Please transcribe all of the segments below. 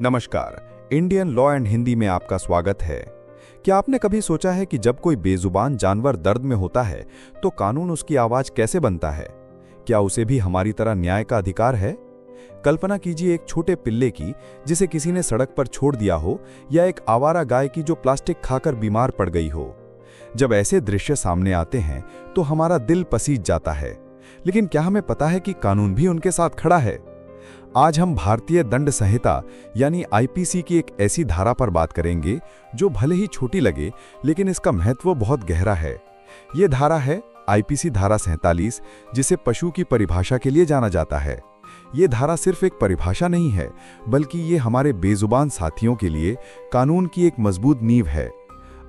नमस्कार। Indian law and Hindi में आपका स्वागत है। क्या आपने कभी सोचा है कि जब कोई बेजुबान जानवर दर्द में होता है तो कानून उसकी आवाज कैसे बनता है? क्या उसे भी हमारी तरह न्याय का अधिकार है? कल्पना कीजिए एक छोटे पिल्ले की जिसे किसी ने सड़क पर छोड़ दिया हो, या एक आवारा गाय की जो प्लास्टिक खाकर बीमार पड़ गई हो। जब ऐसे दृश्य सामने आते हैं तो हमारा दिल पसीज जाता है, लेकिन क्या हमें पता है कि कानून भी उनके साथ खड़ा है? आज हम भारतीय दंड संहिता यानी आईपीसी की एक ऐसी धारा पर बात करेंगे जो भले ही छोटी लगे, लेकिन इसका महत्व बहुत गहरा है। ये धारा है आईपीसी धारा 47, जिसे पशु की परिभाषा के लिए जाना जाता है। ये धारा सिर्फ एक परिभाषा नहीं है, बल्कि ये हमारे बेजुबान साथियों के लिए कानून की एक मजबूत नींव है।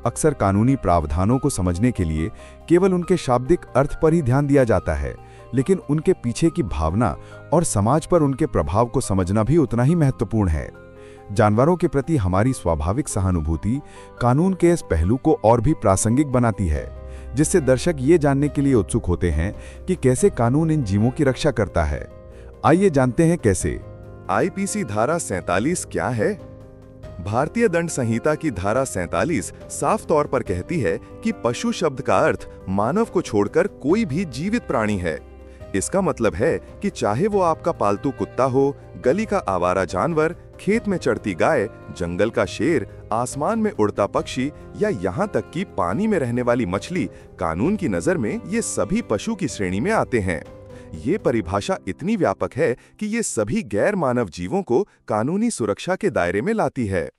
अक्सर कानूनी प्रावधानों को समझने के लिए केवल उनके शाब्दिक अर्थ पर ही ध्यान दिया जाता है, लेकिन उनके पीछे की भावना और समाज पर उनके प्रभाव को समझना भी उतना ही महत्वपूर्ण है। जानवरों के प्रति हमारी स्वाभाविक सहानुभूति कानून के इस पहलू को और भी प्रासंगिक बनाती है, जिससे दर्शक ये जानने के लिए उत्सुक होते हैं कि कैसे कानून इन जीवों की रक्षा करता है। आइए जानते हैं कैसे। आईपीसी धारा 47 क्या है? भारतीय दंड संहिता की धारा 47 साफ तौर पर कहती है कि पशु शब्द का अर्थ मानव को छोड़कर कोई भी जीवित प्राणी है। इसका मतलब है कि चाहे वो आपका पालतू कुत्ता हो, गली का आवारा जानवर, खेत में चढ़ती गाय, जंगल का शेर, आसमान में उड़ता पक्षी या यहाँ तक कि पानी में रहने वाली मछली, कानून की नजर में ये सभी पशु की श्रेणी में आते हैं। ये परिभाषा इतनी व्यापक है कि ये सभी गैर मानव जीवों को कानूनी सुरक्षा के दायरे में लाती है।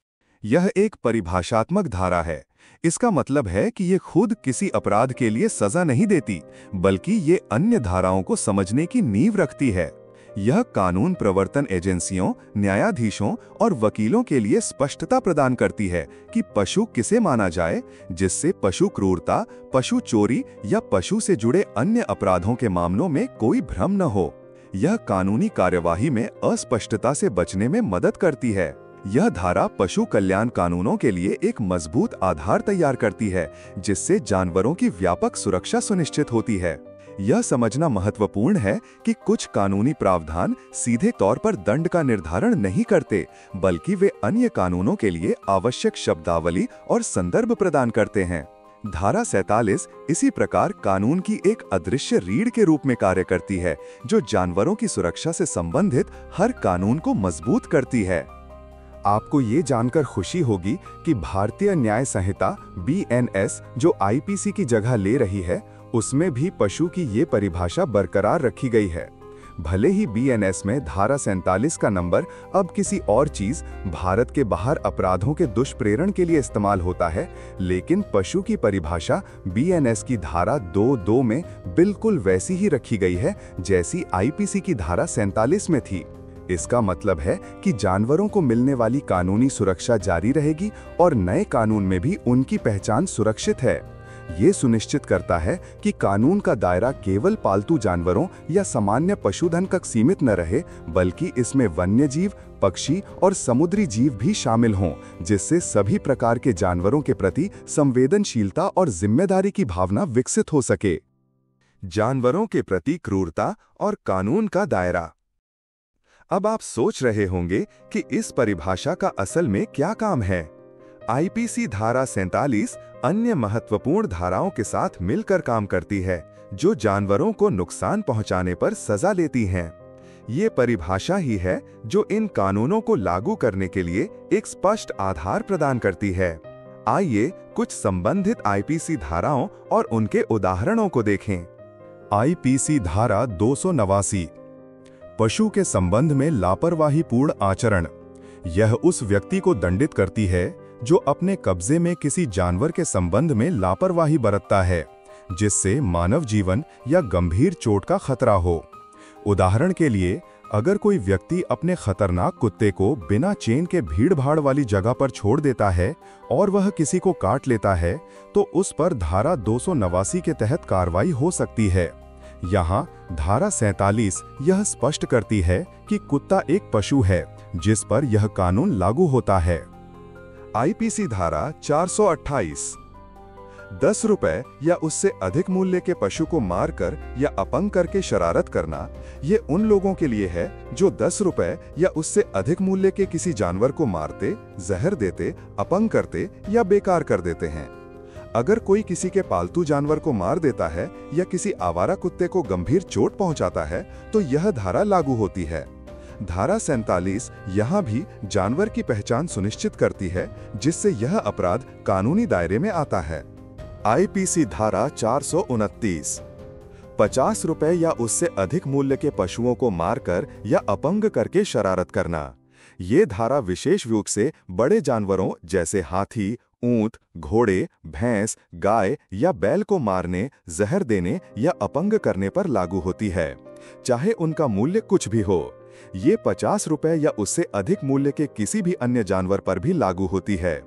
यह एक परिभाषात्मक धारा है। इसका मतलब है कि ये खुद किसी अपराध के लिए सजा नहीं देती, बल्कि ये अन्य धाराओं को समझने की नींव रखती है। यह कानून प्रवर्तन एजेंसियों, न्यायाधीशों और वकीलों के लिए स्पष्टता प्रदान करती है कि पशु किसे माना जाए, जिससे पशु क्रूरता, पशु चोरी या पशु से जुड़े अन्य अपराधों के मामलों में कोई भ्रम न हो। यह कानूनी कार्यवाही में अस्पष्टता से बचने में मदद करती है। यह धारा पशु कल्याण कानूनों के लिए एक मजबूत आधार तैयार करती है, जिससे जानवरों की व्यापक सुरक्षा सुनिश्चित होती है। यह समझना महत्वपूर्ण है कि कुछ कानूनी प्रावधान सीधे तौर पर दंड का निर्धारण नहीं करते, बल्कि वे अन्य कानूनों के लिए आवश्यक शब्दावली और संदर्भ प्रदान करते हैं। धारा 47 इसी प्रकार कानून की एक अदृश्य रीढ़ के रूप में कार्य करती है, जो जानवरों की सुरक्षा से संबंधित हर कानून को मजबूत करती है। आपको ये जानकर खुशी होगी कि भारतीय न्याय संहिता BNS जो आईपीसी की जगह ले रही है, उसमें भी पशु की ये परिभाषा बरकरार रखी गई है। भले ही BNS में धारा 47 का नंबर अब किसी और चीज, भारत के बाहर अपराधों के दुष्प्रेरण के लिए इस्तेमाल होता है, लेकिन पशु की परिभाषा BNS की धारा 2(2) में बिल्कुल वैसी ही रखी गई है जैसी आईपीसी की धारा 47 में थी। इसका मतलब है कि जानवरों को मिलने वाली कानूनी सुरक्षा जारी रहेगी और नए कानून में भी उनकी पहचान सुरक्षित है। ये सुनिश्चित करता है कि कानून का दायरा केवल पालतू जानवरों या सामान्य पशुधन तक सीमित न रहे, बल्कि इसमें वन्य जीव, पक्षी और समुद्री जीव भी शामिल हों, जिससे सभी प्रकार के जानवरों के प्रति संवेदनशीलता और जिम्मेदारी की भावना विकसित हो सके। जानवरों के प्रति क्रूरता और कानून का दायरा। अब आप सोच रहे होंगे कि इस परिभाषा का असल में क्या काम है। आईपीसी धारा 47 अन्य महत्वपूर्ण धाराओं के साथ मिलकर काम करती है, जो जानवरों को नुकसान पहुंचाने पर सजा लेती हैं। ये परिभाषा ही है जो इन कानूनों को लागू करने के लिए एक स्पष्ट आधार प्रदान करती है। आइए कुछ संबंधित आईपीसी धाराओं और उनके उदाहरणों को देखें। आईपीसी धारा 289, पशु के संबंध में लापरवाहीपूर्ण आचरण। यह उस व्यक्ति को दंडित करती है जो अपने कब्जे में किसी जानवर के संबंध में लापरवाही बरतता है, जिससे मानव जीवन या गंभीर चोट का खतरा हो। उदाहरण के लिए, अगर कोई व्यक्ति अपने खतरनाक कुत्ते को बिना चेन के भीड़-भाड़ वाली जगह पर छोड़ देता है और वह किसी को काट लेता है, तो उस पर धारा 289 के तहत कार्रवाई हो सकती है। यहाँ धारा 47 यह स्पष्ट करती है कि कुत्ता एक पशु है, जिस पर यह कानून लागू होता है। आईपीसी धारा 428, ₹10 या उससे अधिक मूल्य के पशु को मारकर या अपंग करके शरारत करना, ये उन लोगों के लिए है जो ₹10 या उससे अधिक मूल्य के किसी जानवर को मारते, जहर देते, अपंग करते या बेकार कर देते हैं। अगर कोई किसी के पालतू जानवर को मार देता है या किसी आवारा कुत्ते को गंभीर चोट पहुंचाता है तो यह धारा लागू होती है। धारा 47 यहाँ भी जानवर की पहचान सुनिश्चित करती है, जिससे यह अपराध कानूनी दायरे में आता है। आईपीसी धारा 429, ₹50 या उससे अधिक मूल्य के पशुओं को मारकर या अपंग करके शरारत करना। ये धारा विशेष रूप से बड़े जानवरों जैसे हाथी, ऊंट, घोड़े, भैंस, गाय या बैल को मारने, जहर देने या अपंग करने पर लागू होती है, चाहे उनका मूल्य कुछ भी हो। ये ₹50 या उससे अधिक मूल्य के किसी भी अन्य जानवर पर भी लागू होती है।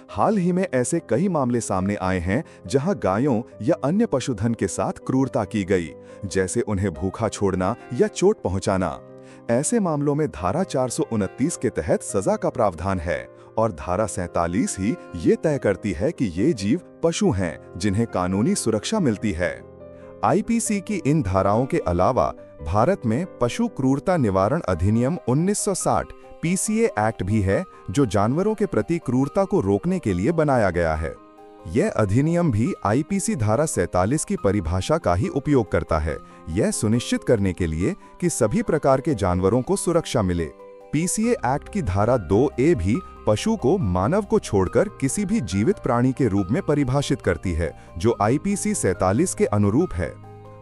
हाल ही में ऐसे कई मामले सामने आए हैं जहां गायों या अन्य पशुधन के साथ क्रूरता की गई, जैसे उन्हें भूखा छोड़ना या चोट पहुंचाना। ऐसे मामलों में धारा 429 के तहत सजा का प्रावधान है और धारा 47 ही ये तय करती है कि ये जीव पशु हैं जिन्हें कानूनी सुरक्षा मिलती है। आईपीसी की इन धाराओं के अलावा भारत में पशु क्रूरता निवारण अधिनियम 1960 पीसीए एक्ट भी है, जो जानवरों के प्रति क्रूरता को रोकने के लिए बनाया गया है। यह अधिनियम भी आईपीसी धारा 47 की परिभाषा का ही उपयोग करता है, यह सुनिश्चित करने के लिए कि सभी प्रकार के जानवरों को सुरक्षा मिले। पीसीए एक्ट की धारा 2A भी पशु को मानव को छोड़कर किसी भी जीवित प्राणी के रूप में परिभाषित करती है, जो आईपीसी 47 के अनुरूप है।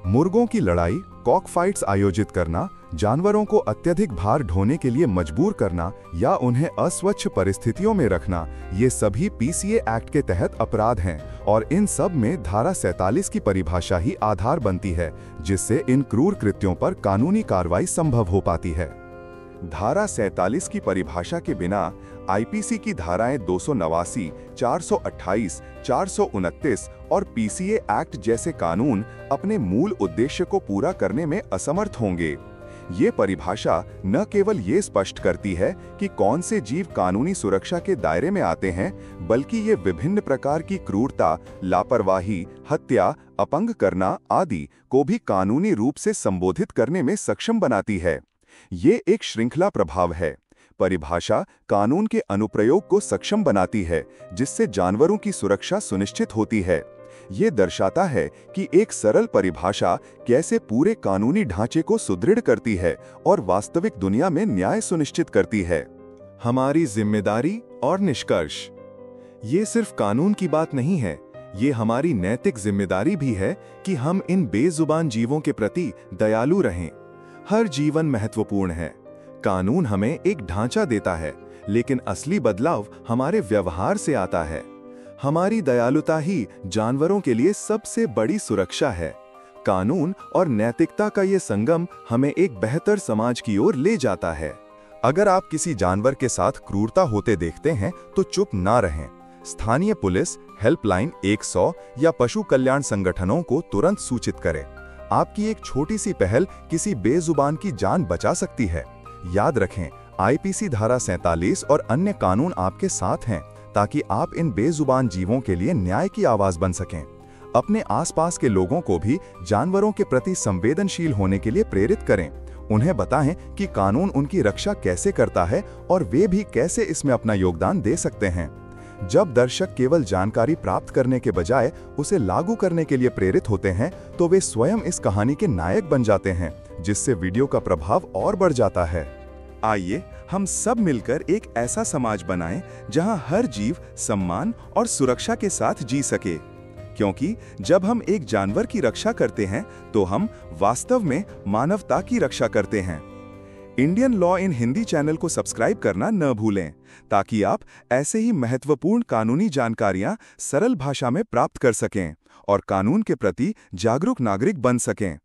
मुर्गों की लड़ाई, कॉक फाइट्स आयोजित करना, जानवरों को अत्यधिक भार ढोने के लिए मजबूर करना या उन्हें अस्वच्छ परिस्थितियों में रखना, ये सभी पीसीए एक्ट के तहत अपराध हैं और इन सब में धारा 47 की परिभाषा ही आधार बनती है, जिससे इन क्रूर कृत्यों पर कानूनी कार्रवाई संभव हो पाती है। धारा 47 की परिभाषा के बिना आईपीसी की धाराएं 289, 428, 429 और पीसीए एक्ट जैसे कानून अपने मूल उद्देश्य को पूरा करने में असमर्थ होंगे। ये परिभाषा न केवल ये स्पष्ट करती है कि कौन से जीव कानूनी सुरक्षा के दायरे में आते हैं, बल्कि ये विभिन्न प्रकार की क्रूरता, लापरवाही, हत्या, अपंग करना आदि को भी कानूनी रूप से संबोधित करने में सक्षम बनाती है। ये एक श्रृंखला प्रभाव है। परिभाषा कानून के अनुप्रयोग को सक्षम बनाती है, जिससे जानवरों की सुरक्षा सुनिश्चित होती है। ये दर्शाता है कि एक सरल परिभाषा कैसे पूरे कानूनी ढांचे को सुदृढ़ करती है और वास्तविक दुनिया में न्याय सुनिश्चित करती है। हमारी जिम्मेदारी और निष्कर्ष। ये सिर्फ कानून की बात नहीं है, ये हमारी नैतिक जिम्मेदारी भी है कि हम इन बेजुबान जीवों के प्रति दयालु रहें। हर जीवन महत्वपूर्ण है। कानून हमें एक ढांचा देता है, लेकिन असली बदलाव हमारे व्यवहार से आता है। हमारी दयालुता ही जानवरों के लिए सबसे बड़ी सुरक्षा है। कानून और नैतिकता का ये संगम हमें एक बेहतर समाज की ओर ले जाता है। अगर आप किसी जानवर के साथ क्रूरता होते देखते हैं तो चुप ना रहें। स्थानीय पुलिस, हेल्पलाइन 100 या पशु कल्याण संगठनों को तुरंत सूचित करें। आपकी एक छोटी सी पहल किसी बेजुबान की जान बचा सकती है। याद रखें, आईपीसी धारा 47 और अन्य कानून आपके साथ हैं, ताकि आप इन बेजुबान जीवों के लिए न्याय की आवाज बन सकें। अपने आसपास के लोगों को भी जानवरों के प्रति संवेदनशील होने के लिए प्रेरित करें। उन्हें बताएं कि कानून उनकी रक्षा कैसे करता है और वे भी कैसे इसमें अपना योगदान दे सकते हैं। जब दर्शक केवल जानकारी प्राप्त करने के बजाय उसे लागू करने के लिए प्रेरित होते हैं, तो वे स्वयं इस कहानी के नायक बन जाते हैं, जिससे वीडियो का प्रभाव और बढ़ जाता है। आइए हम सब मिलकर एक ऐसा समाज बनाएं जहां हर जीव सम्मान और सुरक्षा के साथ जी सके, क्योंकि जब हम एक जानवर की रक्षा करते हैं तो हम वास्तव में मानवता की रक्षा करते हैं। Indian law in Hindi channel को सब्सक्राइब करना न भूलें, ताकि आप ऐसे ही महत्वपूर्ण कानूनी जानकारियां सरल भाषा में प्राप्त कर सकें और कानून के प्रति जागरूक नागरिक बन सकें।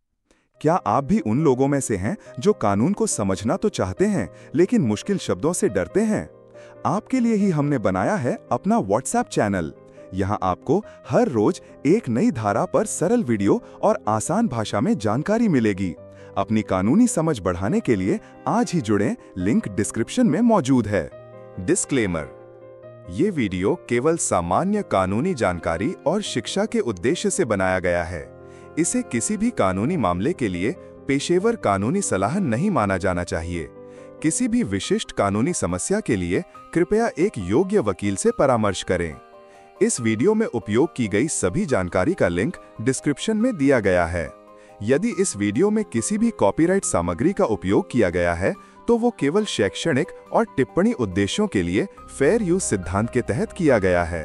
क्या आप भी उन लोगों में से हैं जो कानून को समझना तो चाहते हैं, लेकिन मुश्किल शब्दों से डरते हैं? आपके लिए ही हमने बनाया है अपना व्हाट्सएप चैनल। यहां आपको हर रोज एक नई धारा पर सरल वीडियो और आसान भाषा में जानकारी मिलेगी। अपनी कानूनी समझ बढ़ाने के लिए आज ही जुड़ें, लिंक डिस्क्रिप्शन में मौजूद है। डिस्क्लेमर: ये वीडियो केवल सामान्य कानूनी जानकारी और शिक्षा के उद्देश्य से बनाया गया है। इसे किसी भी कानूनी मामले के लिए पेशेवर कानूनी सलाह नहीं माना जाना चाहिए। किसी भी विशिष्ट कानूनी समस्या के लिए कृपया एक योग्य वकील से परामर्श करें। इस वीडियो में उपयोग की गई सभी जानकारी का लिंक डिस्क्रिप्शन में दिया गया है। यदि इस वीडियो में किसी भी कॉपीराइट सामग्री का उपयोग किया गया है तो वो केवल शैक्षणिक और टिप्पणी उद्देश्यों के लिए फेयर यूज सिद्धांत के तहत किया गया है।